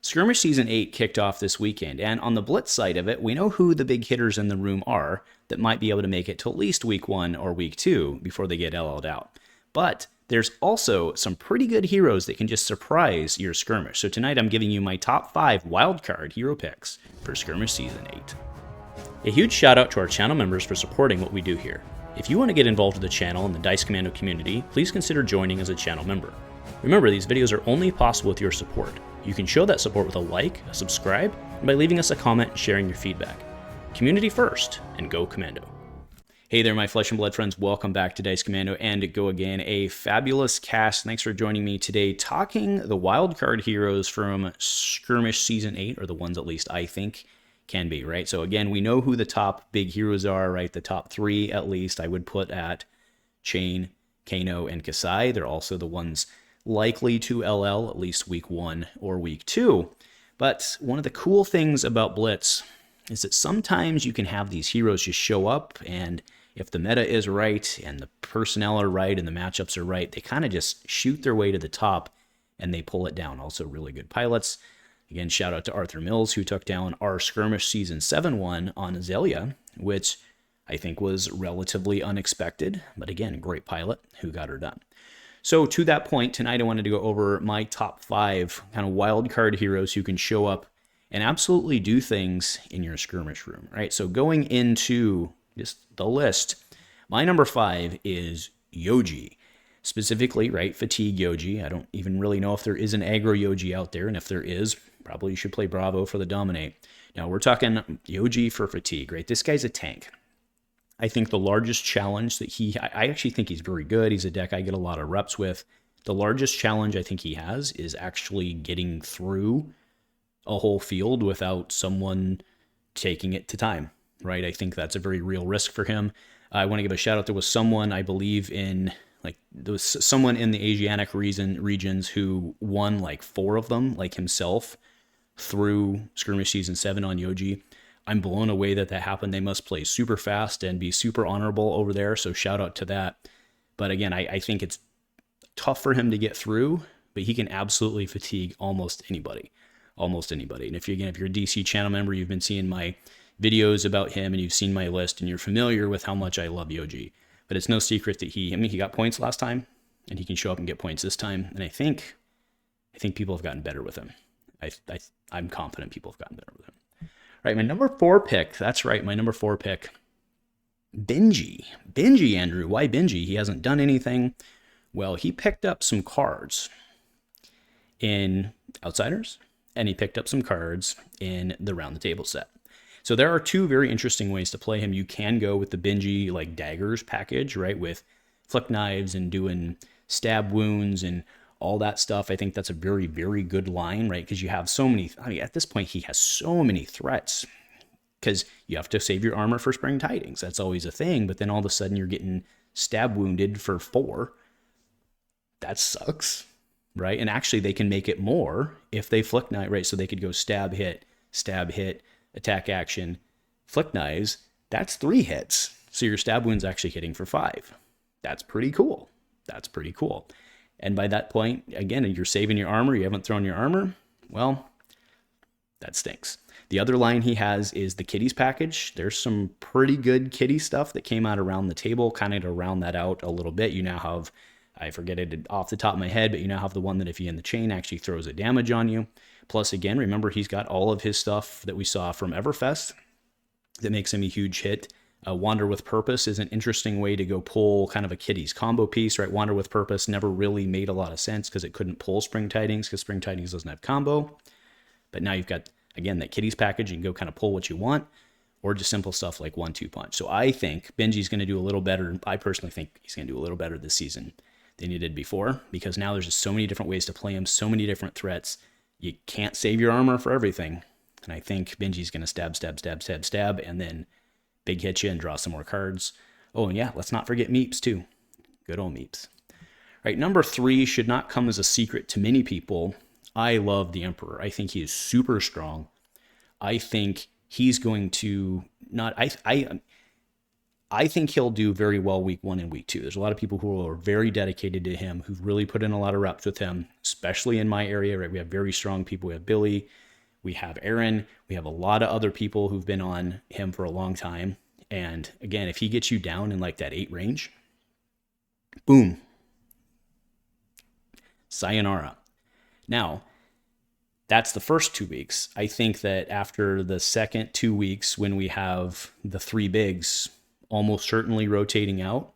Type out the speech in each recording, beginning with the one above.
Skirmish Season 8 kicked off this weekend, and on the Blitz side of it, we know who the big hitters in the room are that might be able to make it to at least Week 1 or Week 2 before they get LL'd out. But there's also some pretty good heroes that can just surprise your Skirmish. So tonight I'm giving you my top 5 wildcard hero picks for Skirmish Season 8. A huge shout out to our channel members for supporting what we do here. If you want to get involved with the channel and the Dice Commando community, please consider joining as a channel member. Remember, these videos are only possible with your support. You can show that support with a like, a subscribe, and by leaving us a comment and sharing your feedback. Community first, and go Commando. Hey there, my flesh and blood friends. Welcome back to Dice Commando and Go Again. A fabulous cast. Thanks for joining me today, talking the wildcard heroes from Skirmish Season 8, or the ones at least I think can be, right? So again, we know who the top big heroes are, right? The top 3 at least I would put at Chane, Kano, and Kassai. They're also the ones likely to LL at least Week 1 or Week 2. But one of the cool things about Blitz is that sometimes you can have these heroes just show up, and if the meta is right and the personnel are right and the matchups are right, they kind of just shoot their way to the top and they pull it down. Also really good pilots. Again, shout out to Arthur Mills, who took down our Skirmish Season 7-1 on Azalea, which I think was relatively unexpected, but again, great pilot who got her done. So to that point, tonight I wanted to go over my top 5 kind of wild card heroes who can show up and absolutely do things in your skirmish room, right? So going into just the list, my number 5 is Yoji. Specifically, right, Fatigue Yoji. I don't even really know if there is an aggro Yoji out there, and if there is, probably you should play Bravo for the Dominate. Now, we're talking Yoji for Fatigue, right? This guy's a tank. I think the largest challenge that I actually think he's very good. He's a deck I get a lot of reps with. The largest challenge I think he has is actually getting through a whole field without someone taking it to time, right? I think that's a very real risk for him. I want to give a shout out. There was someone, I believe there was someone in the Asiatic regions who won like 4 of them, like himself, through Skirmish Season 7 on Yoji. I'm blown away that happened. They must play super fast and be super honorable over there, so shout out to that. But again, I think it's tough for him to get through, but he can absolutely fatigue almost anybody. Almost anybody. And if you're a DC channel member, you've been seeing my videos about him and you've seen my list and you're familiar with how much I love Yoji. But it's no secret that he got points last time and he can show up and get points this time. And I think people have gotten better with him. I'm confident people have gotten better with him. Right, my number 4 pick. That's right, my number 4 pick. Benji. Benji, Andrew. Why Benji? He hasn't done anything. Well, he picked up some cards in Outsiders, and he picked up some cards in the Round the Table set. So there are 2 very interesting ways to play him. You can go with the Benji like daggers package, right, with flick knives and doing stab wounds and all that stuff. I think that's a very, very good line, right? Because you have so many, at this point, he has so many threats because you have to save your armor for Spring Tidings. That's always a thing. But then all of a sudden you're getting stab wounded for 4. That sucks, right? And actually they can make it more if they flick knife, right? So they could go stab, hit, attack action, flick knives. That's 3 hits. So your stab wound's actually hitting for 5. That's pretty cool. And by that point, again, you're saving your armor. You haven't thrown your armor. Well, that stinks. The other line he has is the Kitties package. There's some pretty good kitty stuff that came out around the table, kind of to round that out a little bit. You now have, I forget it off the top of my head, but you now have the one that if you end the chain actually throws a damage on you. Plus, again, remember he's got all of his stuff that we saw from Everfest that makes him a huge hit. Wander with Purpose is an interesting way to go pull kind of a Kitties combo piece, right? Wander with Purpose never really made a lot of sense because it couldn't pull Spring Tidings because Spring Tidings doesn't have combo. But now you've got, again, that Kitties package. You can go kind of pull what you want or just simple stuff like 1-2 punch. So I think Benji's going to do a little better. I personally think he's going to do a little better this season than he did before because now there's just so many different ways to play him, so many different threats. You can't save your armor for everything. And I think Benji's going to stab, and then big hit you and draw some more cards. Oh, and yeah, let's not forget Meeps too. Good old Meeps. Right, number 3 should not come as a secret to many people. I love the Emperor. I think he is super strong. I think he's going to not... I think he'll do very well week 1 and week 2. There's a lot of people who are very dedicated to him, who've really put in a lot of reps with him, especially in my area, right? We have very strong people. We have Billy, we have Aaron, we have a lot of other people who've been on him for a long time. And again, if he gets you down in like that 8 range, boom, sayonara. Now, that's the first 2 weeks. I think that after the second 2 weeks, when we have the 3 bigs almost certainly rotating out,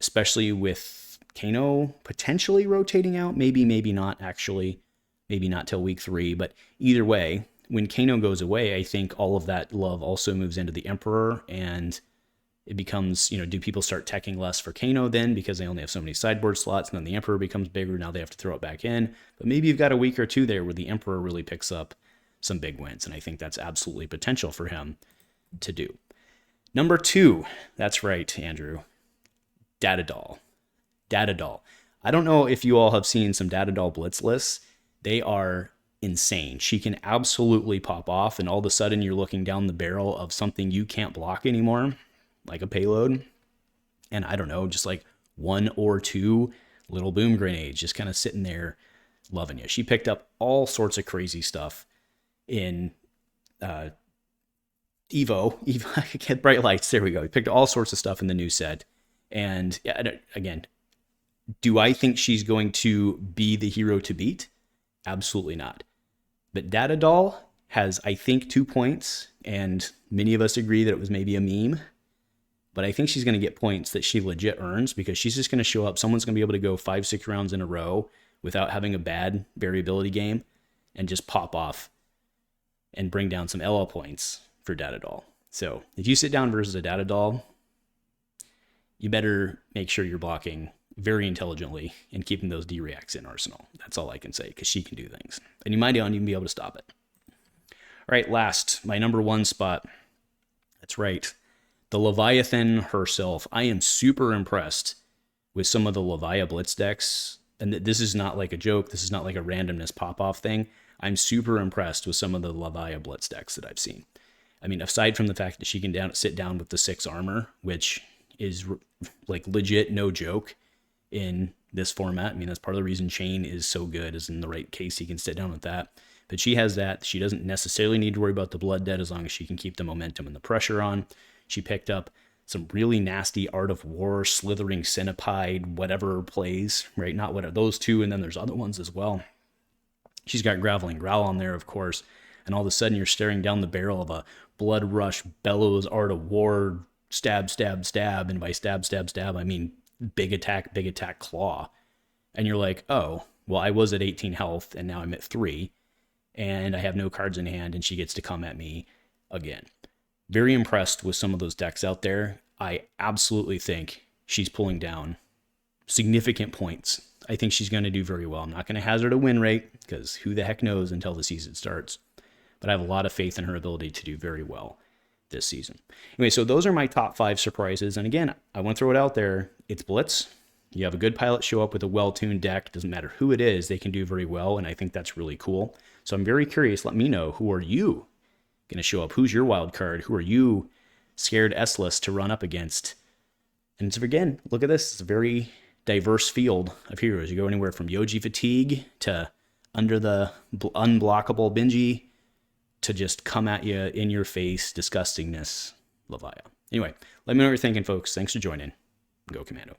especially with Kano potentially rotating out, maybe not actually, maybe not till week 3, but either way, when Kano goes away, I think all of that love also moves into the Emperor, and it becomes, do people start teching less for Kano then because they only have so many sideboard slots, and then the Emperor becomes bigger, now they have to throw it back in. But maybe you've got a week or 2 there where the Emperor really picks up some big wins, and I think that's absolutely potential for him to do. Number 2, that's right, Andrew, Data Doll. Data Doll. I don't know if you all have seen some Data Doll Blitz lists. They are insane. She can absolutely pop off, and all of a sudden you're looking down the barrel of something you can't block anymore, like a payload, and I don't know, just like 1 or 2 little boom grenades just kind of sitting there loving you. She picked up all sorts of crazy stuff in Evo, Bright Lights, there we go. We picked all sorts of stuff in the new set, and again, do I think she's going to be the hero to beat? Absolutely not. But Data Doll has, I think, 2 points, and many of us agree that it was maybe a meme. But I think she's going to get points that she legit earns, because she's just going to show up. Someone's going to be able to go 5-6 rounds in a row without having a bad variability game and just pop off and bring down some LL points for Data Doll. So if you sit down versus a Data Doll, you better make sure you're blocking very intelligently and keeping those D-reacts in arsenal. That's all I can say, because she can do things. And you might not even be able to stop it. All right, last, my number 1 spot. That's right. The Leviathan herself. I am super impressed with some of the Levia Blitz decks. And this is not like a joke. This is not like a randomness pop-off thing. I'm super impressed with some of the Levia Blitz decks that I've seen. I mean, aside from the fact that she can sit down with the 6 armor, which is like legit no joke in this format. I mean, that's part of the reason Chane is so good, is in the right case he can sit down with that. But she has that. She doesn't necessarily need to worry about the blood debt as long as she can keep the momentum and the pressure on. She picked up some really nasty Art of War, Slithering Centipede, whatever plays, right? Not whatever, those 2, and then there's other ones as well. She's got Graveling Growl on there, of course, and all of a sudden you're staring down the barrel of a Blood Rush, Bellows, Art of War, stab, stab, stab, and by stab, stab, stab, I mean big attack, claw. And you're like, oh, well, I was at 18 health, and now I'm at 3, and I have no cards in hand, and she gets to come at me again. Very impressed with some of those decks out there. I absolutely think she's pulling down significant points. I think she's going to do very well. I'm not going to hazard a win rate, because who the heck knows until the season starts. But I have a lot of faith in her ability to do very well this season. Anyway, so those are my top 5 surprises. And again, I want to throw it out there. It's Blitz. You have a good pilot show up with a well-tuned deck. Doesn't matter who it is, they can do very well, and I think that's really cool. So I'm very curious. Let me know, who are you going to show up? Who's your wild card? Who are you scared S-list to run up against? And so again, look at this. It's a very diverse field of heroes. You go anywhere from Yoji Fatigue to under the unblockable Benji to just come at you in your face disgustingness Levia. Anyway, let me know what you're thinking, folks. Thanks for joining. Go Commando.